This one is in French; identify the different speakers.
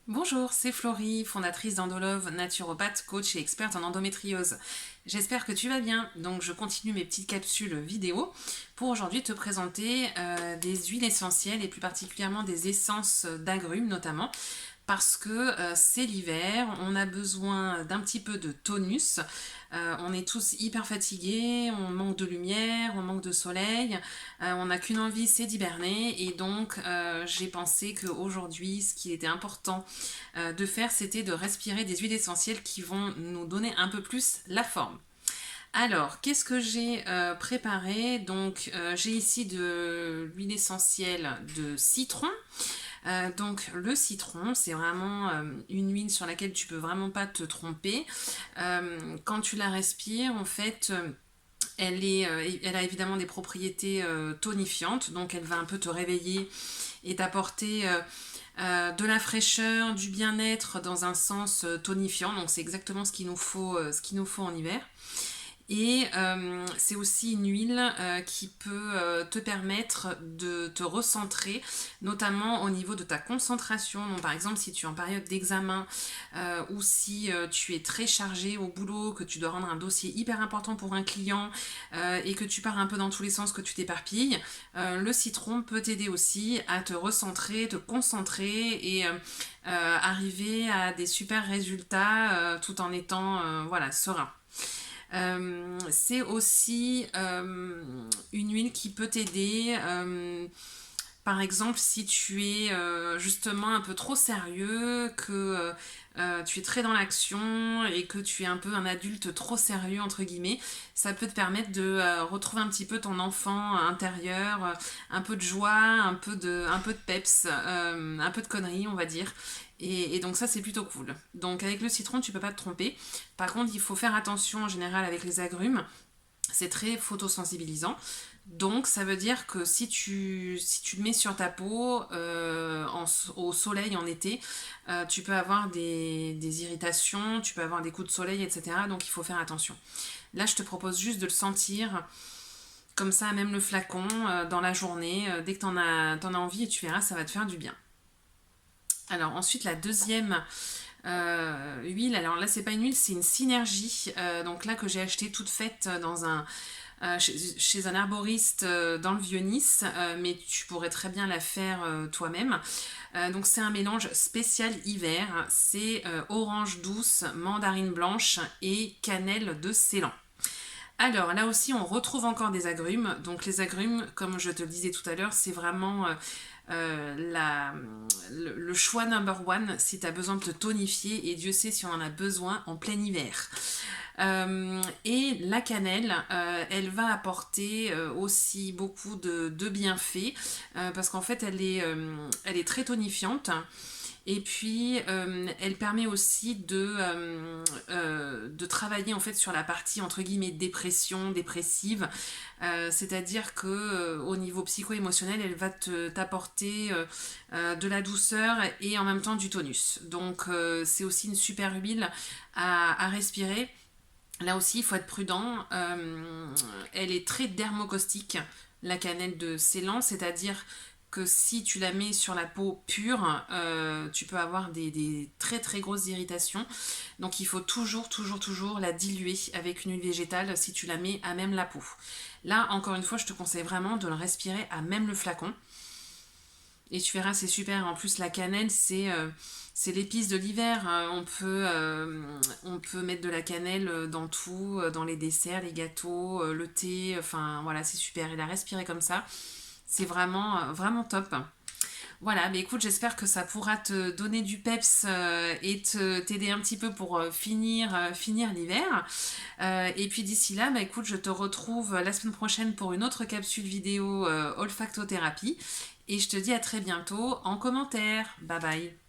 Speaker 1: Bonjour, c'est Florie, fondatrice d'Endolove, naturopathe, coach et experte en endométriose. J'espère que tu vas bien, donc je continue mes petites capsules vidéo pour aujourd'hui te présenter des huiles essentielles et plus particulièrement des essences d'agrumes notamment parce que c'est l'hiver, on a besoin d'un petit peu de tonus, on est tous hyper fatigués, on manque de lumière, on manque de soleil, on n'a qu'une envie, c'est d'hiberner et donc j'ai pensé qu'aujourd'hui ce qui était important de faire c'était de respirer des huiles essentielles qui vont nous donner un peu plus la forme. Alors, qu'est-ce que j'ai préparé? Donc, j'ai ici de l'huile essentielle de citron. Donc le citron, c'est vraiment une huile sur laquelle tu peux vraiment pas te tromper. Quand tu la respires, en fait, elle a évidemment des propriétés tonifiantes, donc elle va un peu te réveiller et t'apporter de la fraîcheur, du bien-être dans un sens tonifiant. Donc c'est exactement ce qu'il nous faut en hiver. Et c'est aussi une huile qui peut te permettre de te recentrer, notamment au niveau de ta concentration. Donc, par exemple, si tu es en période d'examen ou si tu es très chargé au boulot, que tu dois rendre un dossier hyper important pour un client et que tu pars un peu dans tous les sens, que tu t'éparpilles, le citron peut t'aider aussi à te recentrer, te concentrer et arriver à des super résultats tout en étant voilà, serein. C'est aussi une huile qui peut t'aider. Par exemple, si tu es justement un peu trop sérieux, que tu es très dans l'action et que tu es un peu un adulte trop sérieux, entre guillemets, ça peut te permettre de retrouver un petit peu ton enfant intérieur, un peu de joie, un peu de peps, un peu de conneries, on va dire. Et donc ça, c'est plutôt cool. Donc avec le citron, tu peux pas te tromper. Par contre, il faut faire attention en général avec les agrumes. C'est très photosensibilisant. Donc ça veut dire que si tu le mets sur ta peau au soleil en été, tu peux avoir des irritations, tu peux avoir des coups de soleil, etc. Donc il faut faire attention. Là, je te propose juste de le sentir comme ça, même le flacon, dans la journée. Dès que t'en as envie, et tu verras, ça va te faire du bien. Alors ensuite, la deuxième huile, alors là c'est pas une huile, c'est une synergie, donc là que j'ai acheté toute faite chez un arboriste dans le Vieux-Nice, mais tu pourrais très bien la faire toi-même. Donc c'est un mélange spécial hiver, c'est orange douce, mandarine blanche et cannelle de Ceylan. Alors là aussi on retrouve encore des agrumes, donc les agrumes comme je te le disais tout à l'heure c'est vraiment le choix number one si tu as besoin de te tonifier et Dieu sait si on en a besoin en plein hiver. Et la cannelle, elle va apporter aussi beaucoup de bienfaits parce qu'en fait elle est très tonifiante. Et puis, elle permet aussi de travailler en fait sur la partie entre guillemets dépression, dépressive. C'est-à-dire que au niveau psycho-émotionnel, elle va t'apporter de la douceur et en même temps du tonus. Donc, c'est aussi une super huile à respirer. Là aussi, il faut être prudent. Elle est très dermocaustique, la cannelle de Ceylan, c'est-à-dire que si tu la mets sur la peau pure, tu peux avoir des très très grosses irritations. Donc il faut toujours la diluer avec une huile végétale si tu la mets à même la peau. Là, encore une fois, je te conseille vraiment de le respirer à même le flacon. Et tu verras, c'est super. En plus, la cannelle, c'est l'épice de l'hiver. On peut mettre de la cannelle dans tout, dans les desserts, les gâteaux, le thé. Enfin, voilà, c'est super. Et la respirer comme ça, c'est vraiment, vraiment top. Voilà, mais écoute, j'espère que ça pourra te donner du peps et t'aider un petit peu pour finir l'hiver. Et puis d'ici là, bah écoute, je te retrouve la semaine prochaine pour une autre capsule vidéo olfactothérapie. Et je te dis à très bientôt en commentaire. Bye bye.